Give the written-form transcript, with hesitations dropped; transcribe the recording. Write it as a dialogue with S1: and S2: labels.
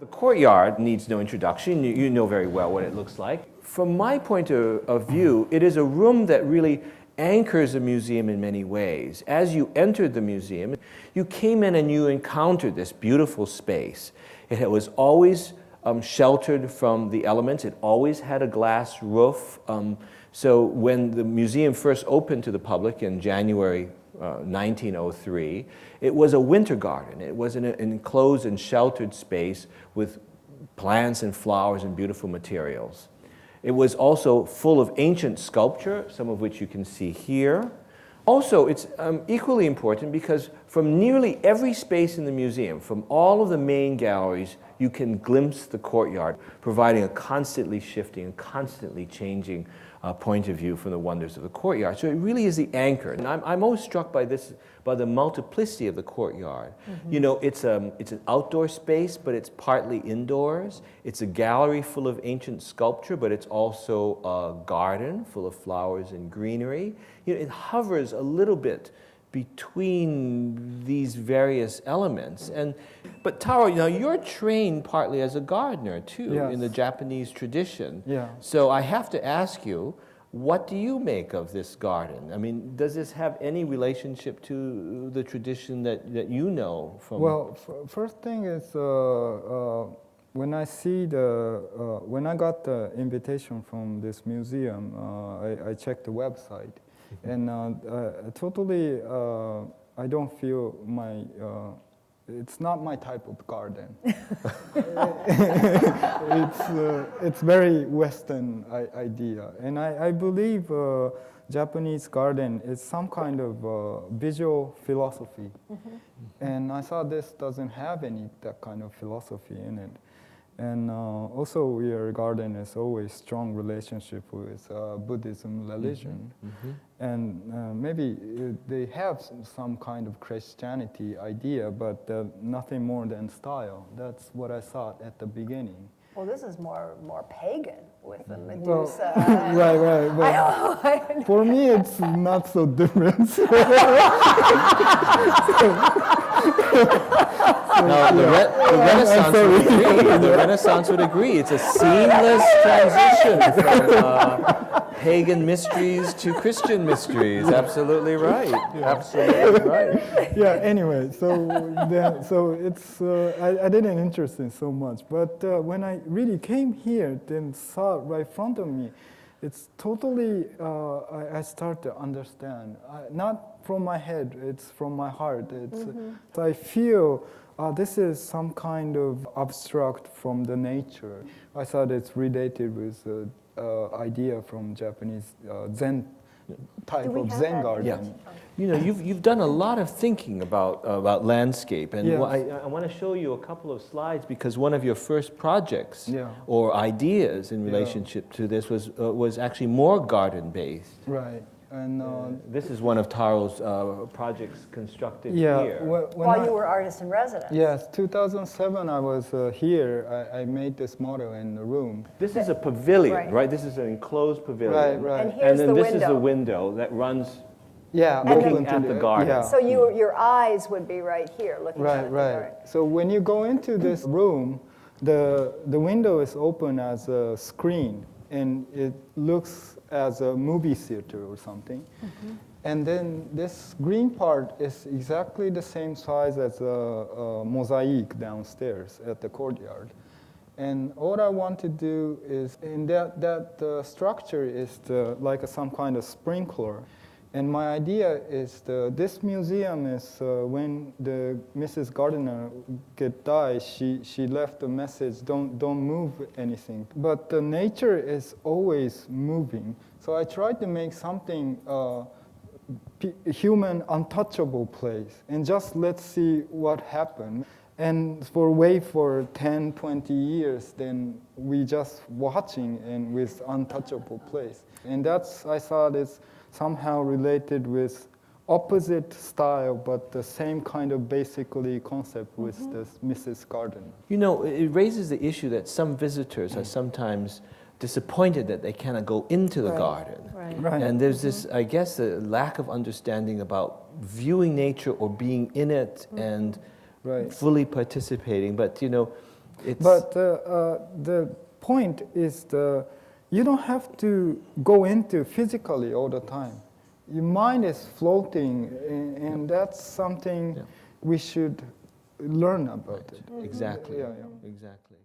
S1: The courtyard needs no introduction. You know very well what it looks like. From my point of view, it is a room that really anchors a museum in many ways. As you entered the museum, you came in and you encountered this beautiful space. It was always sheltered from the elements. It always had a glass roof. So when the museum first opened to the public in January 1903, it was a winter garden. It was an enclosed and sheltered space with plants and flowers and beautiful materials. It was also full of ancient sculpture, some of which you can see here. Also, it's equally important because from nearly every space in the museum, from all of the main galleries, you can glimpse the courtyard, providing a constantly shifting and constantly changing point of view from the wonders of the courtyard. So it really is the anchor. And I'm always struck by this, by the multiplicity of the courtyard. Mm-hmm. You know, it's an outdoor space, but it's partly indoors. It's a gallery full of ancient sculpture, but it's also a garden full of flowers and greenery. You know, it hovers a little bit between these various elements. But Taro, you know, you're trained partly as a gardener too, yes, in the Japanese tradition. Yeah. So I have to ask you, what do you make of this garden? I mean, does this have any relationship to the tradition that you know from?
S2: Well, first thing is when I got the invitation from this museum, I checked the website. And totally, I don't feel it's not my type of garden. It's very Western idea. And I believe Japanese garden is some kind of visual philosophy. Mm-hmm. And I thought this doesn't have that kind of philosophy in it. And also, your garden is always strong relationship with Buddhism religion. Mm-hmm. And maybe they have some kind of Christianity idea, but nothing more than style. That's what I thought at the beginning.
S3: Well, this is more pagan with the Medusa.
S2: Well, right. For me, it's not so different.
S1: No, the Renaissance would agree. The Renaissance would agree. It's a seamless transition from pagan mysteries to Christian mysteries. Absolutely right. Yeah. Absolutely right.
S2: Yeah. Anyway, so it's I didn't interest in so much, but when I really came here, then saw it right in front of me, it's totally. I start to understand. Not from my head, it's from my heart. It's so I feel. This is some kind of abstract from the nature. I thought it's related with idea from Japanese Zen type of Zen garden.
S1: Yeah. You know, you've done a lot of thinking about landscape, and yes, I want to show you a couple of slides because one of your first projects or ideas in relationship to this was actually more garden based.
S2: Right. And
S1: this is one of Taro's projects constructed here.
S3: While you were artist in residence.
S2: Yes, 2007 I was here. I made this model in the room.
S1: This is a pavilion, right? This is an enclosed pavilion.
S2: Right.
S3: And here's
S1: then
S3: the
S1: this
S3: window.
S1: is a window that runs
S2: looking
S1: at the garden.
S2: Yeah.
S3: So your eyes would be right here looking at the garden.
S2: So when you go into this room, the window is open as a screen, and it looks as a movie theater or something. Mm-hmm. And then this green part is exactly the same size as a mosaic downstairs at the courtyard. And what I want to do is, in that structure is like some kind of sprinkler. And my idea is this museum is when the Mrs. Gardner died, she left a message, don't move anything. But the nature is always moving. So I tried to make something human untouchable place, and just let's see what happens. And wait for 10, 20 years, then we just watching and with untouchable place. And that's, I thought, is somehow related with opposite style, but the same kind of basically concept with this Mrs. Garden.
S1: You know, it raises the issue that some visitors are sometimes disappointed that they cannot go into the garden. Right. And there's this, I guess, a lack of understanding about viewing nature or being in it and fully participating. But, you know,
S2: But the point is you don't have to go into physically all the time. Your mind is floating, and that's something we should learn about it.
S1: Exactly.
S2: Yeah, yeah.
S1: Exactly.